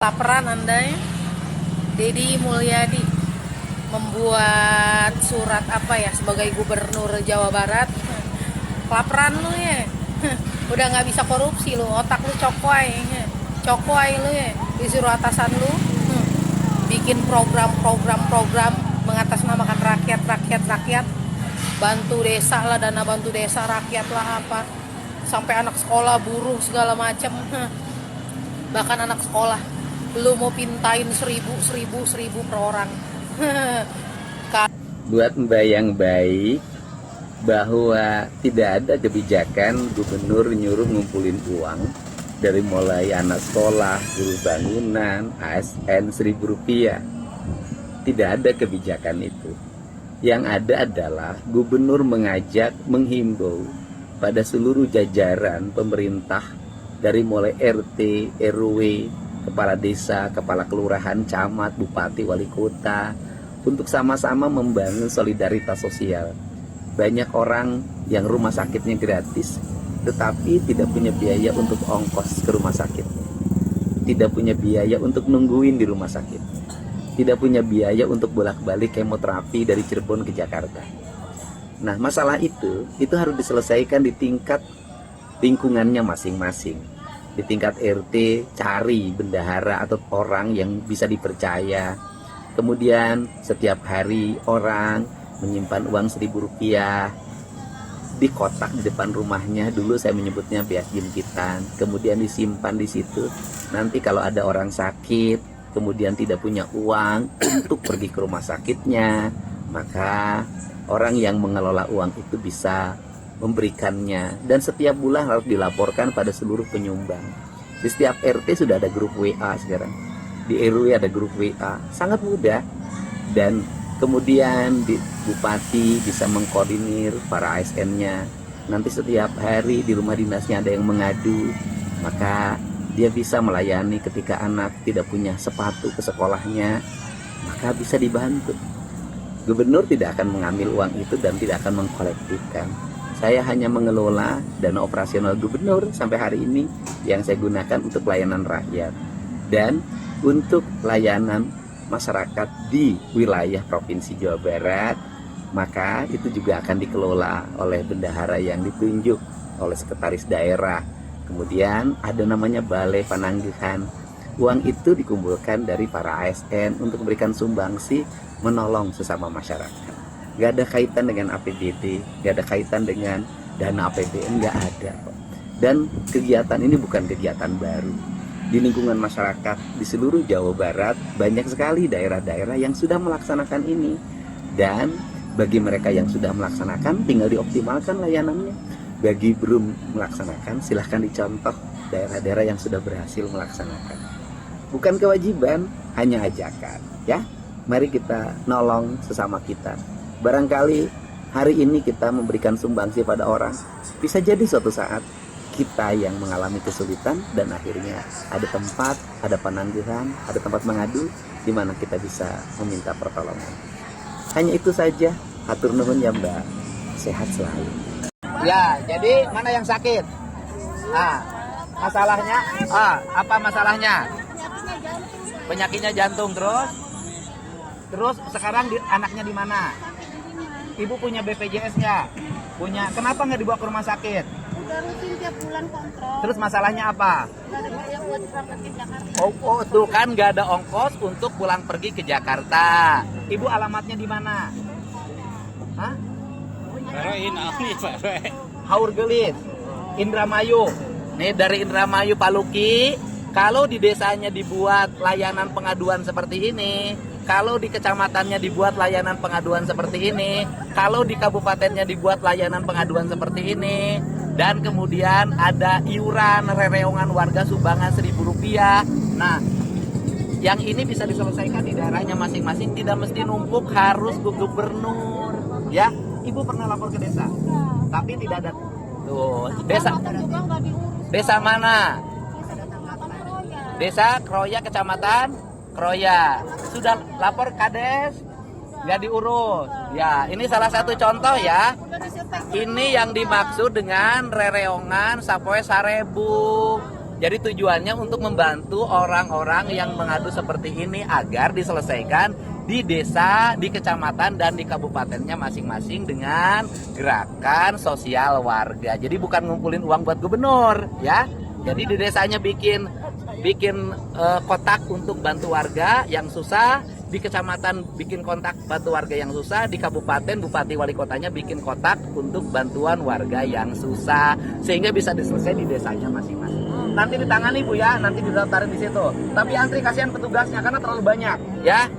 Laporan Anda ya, Deddy Mulyadi membuat surat apa ya sebagai gubernur Jawa Barat. Laporan lu ya, udah nggak bisa korupsi lu, otak lu cokoy, cokoy lu ya, disuruh atasan lu bikin program mengatasnamakan rakyat, bantu desa lah, dana bantu desa rakyat lah apa, sampai anak sekolah buruh segala macam, bahkan anak sekolah lu mau pintain seribu per orang. Buat Mbak yang baik bahwa tidak ada kebijakan gubernur nyuruh ngumpulin uang dari mulai anak sekolah, guru bangunan, ASN Rp1.000. Tidak ada kebijakan itu. Yang ada adalah gubernur menghimbau pada seluruh jajaran pemerintah dari mulai RT, RW, kepala desa, kepala kelurahan, camat, bupati, wali kota, untuk sama-sama membangun solidaritas sosial. Banyak orang yang rumah sakitnya gratis, tetapi tidak punya biaya untuk ongkos ke rumah sakit, tidak punya biaya untuk nungguin di rumah sakit, tidak punya biaya untuk bolak-balik kemoterapi dari Cirebon ke Jakarta. Nah, masalah itu harus diselesaikan di tingkat lingkungannya masing-masing. Di tingkat RT, cari bendahara atau orang yang bisa dipercaya. Kemudian setiap hari orang menyimpan uang Rp1.000 di kotak di depan rumahnya. Dulu saya menyebutnya beas jimpitan. Kemudian disimpan di situ. Nanti kalau ada orang sakit, kemudian tidak punya uang untuk pergi ke rumah sakitnya, maka orang yang mengelola uang itu bisa memberikannya, dan setiap bulan harus dilaporkan pada seluruh penyumbang. Di setiap RT sudah ada grup WA sekarang, di RW ada grup WA, sangat mudah. Dan kemudian di bupati bisa mengkoordinir para ASN-nya. Nanti setiap hari di rumah dinasnya ada yang mengadu, maka dia bisa melayani ketika anak tidak punya sepatu ke sekolahnya, maka bisa dibantu. Gubernur tidak akan mengambil uang itu dan tidak akan mengkolektifkan. Saya hanya mengelola dana operasional gubernur sampai hari ini yang saya gunakan untuk pelayanan rakyat dan untuk layanan masyarakat di wilayah Provinsi Jawa Barat. Maka itu juga akan dikelola oleh bendahara yang ditunjuk oleh sekretaris daerah. Kemudian ada namanya Balai Penangguhan. Uang itu dikumpulkan dari para ASN untuk memberikan sumbangsi menolong sesama masyarakat. Gak ada kaitan dengan APBD, gak ada kaitan dengan dana APBN, gak ada. Dan kegiatan ini bukan kegiatan baru. Di lingkungan masyarakat di seluruh Jawa Barat banyak sekali daerah-daerah yang sudah melaksanakan ini. Dan bagi mereka yang sudah melaksanakan tinggal dioptimalkan layanannya. Bagi belum melaksanakan silahkan dicontoh daerah-daerah yang sudah berhasil melaksanakan. Bukan kewajiban, hanya ajakan ya. Mari kita nolong sesama kita. Barangkali hari ini kita memberikan sumbangsi pada orang, bisa jadi suatu saat kita yang mengalami kesulitan dan akhirnya ada tempat, ada penangguhan, ada tempat mengadu di mana kita bisa meminta pertolongan. Hanya itu saja. Hatur nuhun ya Mbak. Sehat selalu. Ya, jadi mana yang sakit? Masalahnya? Apa masalahnya? Penyakitnya jantung terus sekarang anaknya di mana? Ibu punya BPJS nggak? Punya. Kenapa nggak dibawa ke rumah sakit? Udah rutin tiap bulan kontrol. Terus masalahnya apa? Nggak ada biaya buat berangkat ke Jakarta. Oh, tuh kan nggak ada ongkos untuk pulang pergi ke Jakarta. Ibu alamatnya di mana? Hah? Haur Gelis, Indramayu. Nih dari Indramayu Paluki. Kalau di desanya dibuat layanan pengaduan seperti ini, kalau di kecamatannya dibuat layanan pengaduan seperti ini, kalau di kabupatennya dibuat layanan pengaduan seperti ini, dan kemudian ada iuran rereongan warga sumbangan Rp1.000. Nah, yang ini bisa diselesaikan di daerahnya masing-masing, tidak mesti numpuk harus ke gubernur. Ya, Ibu pernah lapor ke desa, tapi tidak ada. Tuh, desa mana? Desa Kroya, Kecamatan Kroya. Sudah lapor Kades, nggak diurus. Ya, ini salah satu contoh ya. Ini yang dimaksud dengan rereongan Sapoe Sarebu. Jadi tujuannya untuk membantu orang-orang yang mengadu seperti ini agar diselesaikan di desa, di kecamatan, dan di kabupatennya masing-masing dengan gerakan sosial warga. Jadi bukan ngumpulin uang buat gubernur, ya. Jadi di desanya bikin kotak untuk bantu warga yang susah, di kecamatan bikin kontak bantu warga yang susah, di kabupaten bupati wali kotanya bikin kotak untuk bantuan warga yang susah, sehingga bisa diselesaikan di desanya masing-masing. Nanti ditangani Bu ya, nanti didaftarin di situ. Tapi antri kasihan petugasnya karena terlalu banyak, ya.